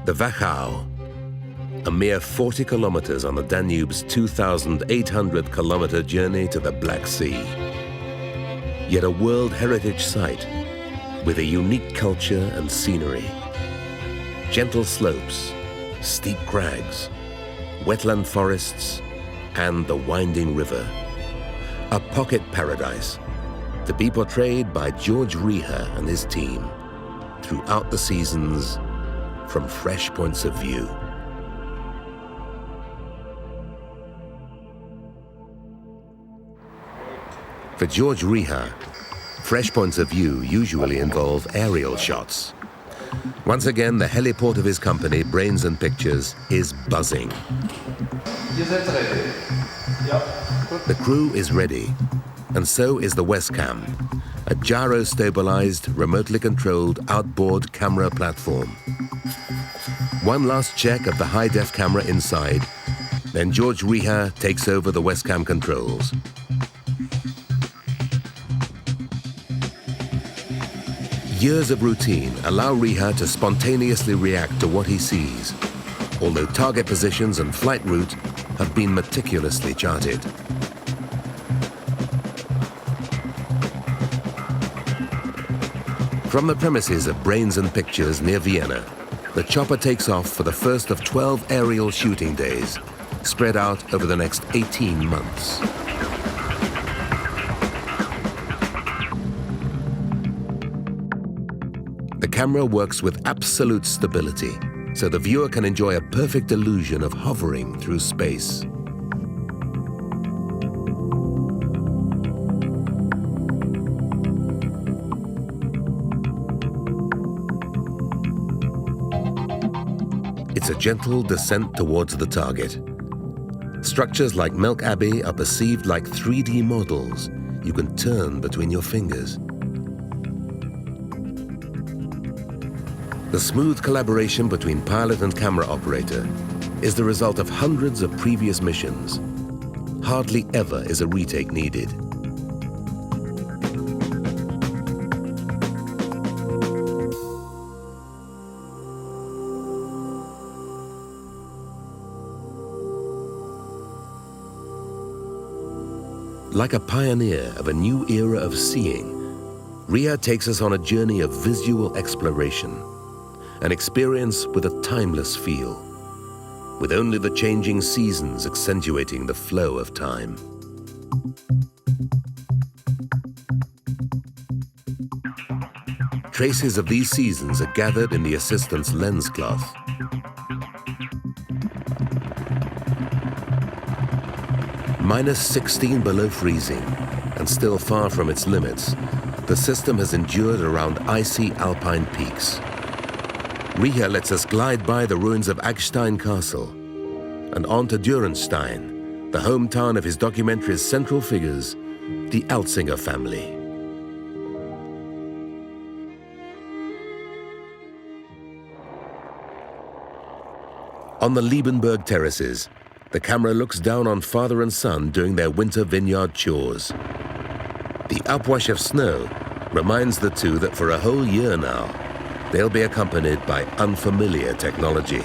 The Wachau, a mere 40 kilometers on the Danube's 2,800-kilometer journey to the Black Sea. Yet a World Heritage Site with a unique culture and scenery. Gentle slopes, steep crags, wetland forests, and the winding river. A pocket paradise to be portrayed by Georg Riha and his team throughout the seasons from fresh points of view. For Georg Riha, fresh points of view usually involve aerial shots. Once again, the heliport of his company, Brains and Pictures, is buzzing. The crew is ready, and so is the Westcam, a gyro-stabilized, remotely controlled outboard camera platform. One last check of the high-def camera inside, then Georg Riha takes over the Westcam controls. Years of routine allow Riha to spontaneously react to what he sees, although target positions and flight route have been meticulously charted. From the premises of Brains and Pictures near Vienna, the chopper takes off for the first of 12 aerial shooting days, spread out over the next 18 months. The camera works with absolute stability, so the viewer can enjoy a perfect illusion of hovering through space. It's a gentle descent towards the target. Structures like Melk Abbey are perceived like 3D models you can turn between your fingers. The smooth collaboration between pilot and camera operator is the result of hundreds of previous missions. Hardly ever is a retake needed. Like a pioneer of a new era of seeing, Riha takes us on a journey of visual exploration, an experience with a timeless feel, with only the changing seasons accentuating the flow of time. Traces of these seasons are gathered in the assistant's lens cloth. -16 below freezing, and still far from its limits, the system has endured around icy alpine peaks. Riha lets us glide by the ruins of Agstein Castle and on to Durenstein, the hometown of his documentary's central figures, the Alzinger family. On the Liebenberg terraces, the camera looks down on father and son doing their winter vineyard chores. The upwash of snow reminds the two that for a whole year now, they'll be accompanied by unfamiliar technology.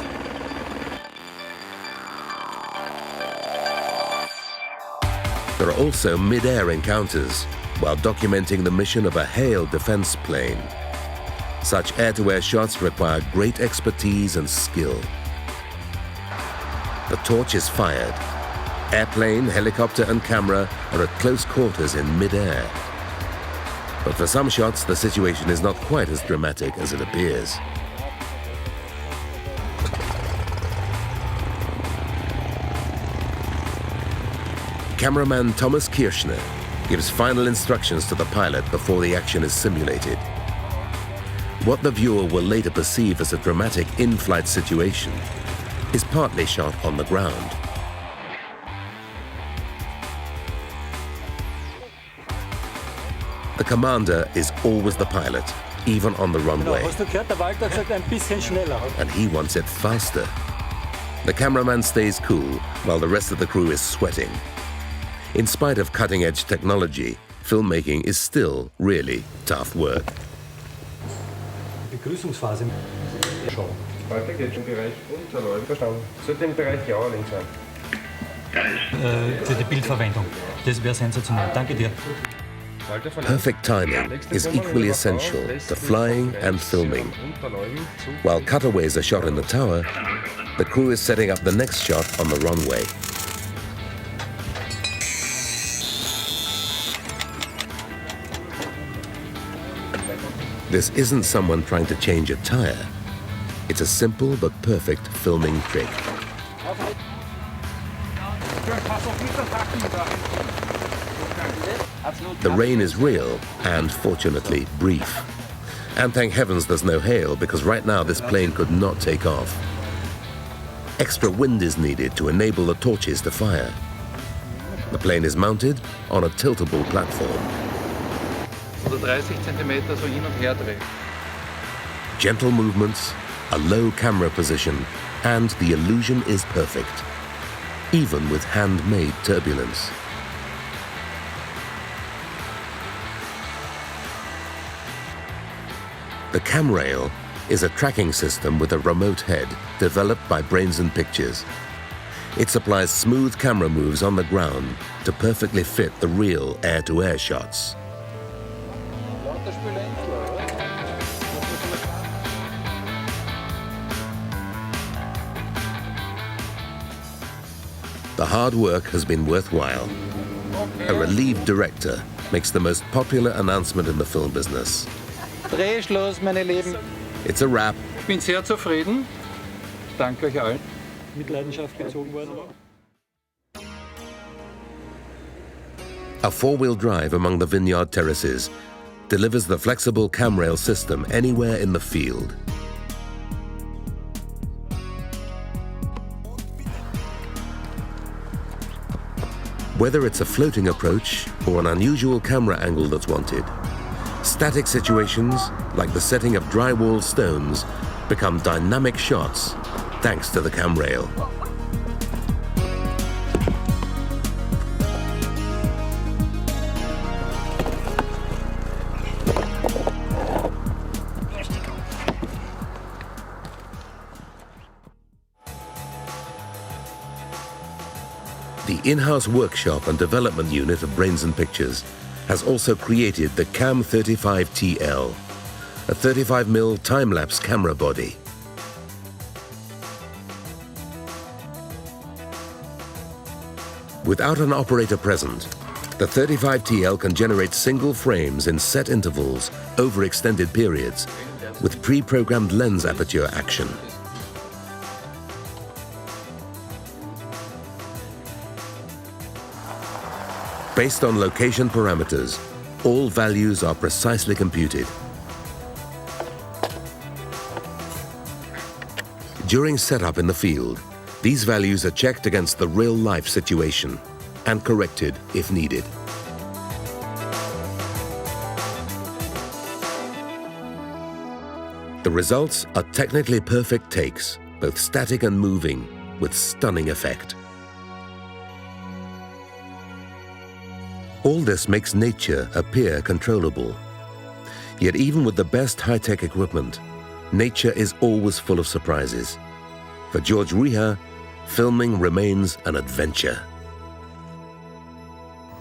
There are also mid-air encounters while documenting the mission of a hail defense plane. Such air-to-air shots require great expertise and skill. The torch is fired. Airplane, helicopter, and camera are at close quarters in mid-air. But for some shots, the situation is not quite as dramatic as it appears. Cameraman Thomas Kirschner gives final instructions to the pilot before the action is simulated. What the viewer will later perceive as a dramatic in-flight situation is partly shot on the ground. The commander is always the pilot, even on the runway. And he wants it faster. The cameraman stays cool while the rest of the crew is sweating. In spite of cutting-edge technology, filmmaking is still really tough work. Begrüßungsphase. Weiter geht's im Bereich Unterläufe. Verstanden. Sollte im Bereich Jahre links sein. Für die Bildverwendung. Das wäre sensationell. Danke dir. Perfect timing is equally essential to flying and filming. While cutaways are shot in the tower, the crew is setting up the next shot on the runway. This isn't someone trying to change a tire. It's a simple but perfect filming trick. The rain is real and, fortunately, brief. And thank heavens there's no hail, because right now this plane could not take off. Extra wind is needed to enable the torches to fire. The plane is mounted on a tiltable platform. 30 Zentimeter so hin und her drehen. Gentle movements, a low camera position, and the illusion is perfect, even with handmade turbulence. The CAMRAIL is a tracking system with a remote head developed by Brains and Pictures. It supplies smooth camera moves on the ground to perfectly fit the real air-to-air shots. The hard work has been worthwhile. A relieved director makes the most popular announcement in the film business. Drehschluss, meine Lieben. It's a wrap. Ich bin sehr zufrieden. Danke euch allen. Mit Leidenschaft gezogen worden. A four-wheel drive among the vineyard terraces delivers the flexible CAMRAIL system anywhere in the field. Whether it's a floating approach or an unusual camera angle that's wanted, static situations, like the setting of drywall stones, become dynamic shots thanks to the CAMRAIL. The in-house workshop and development unit of Brains and Pictures has also created the CAM35TL, a 35mm time-lapse camera body. Without an operator present, the 35TL can generate single frames in set intervals over extended periods with pre-programmed lens aperture action. Based on location parameters, all values are precisely computed. During setup in the field, these values are checked against the real-life situation and corrected if needed. The results are technically perfect takes, both static and moving, with stunning effect. All this makes nature appear controllable. Yet even with the best high-tech equipment, nature is always full of surprises. For Georg Riha, filming remains an adventure.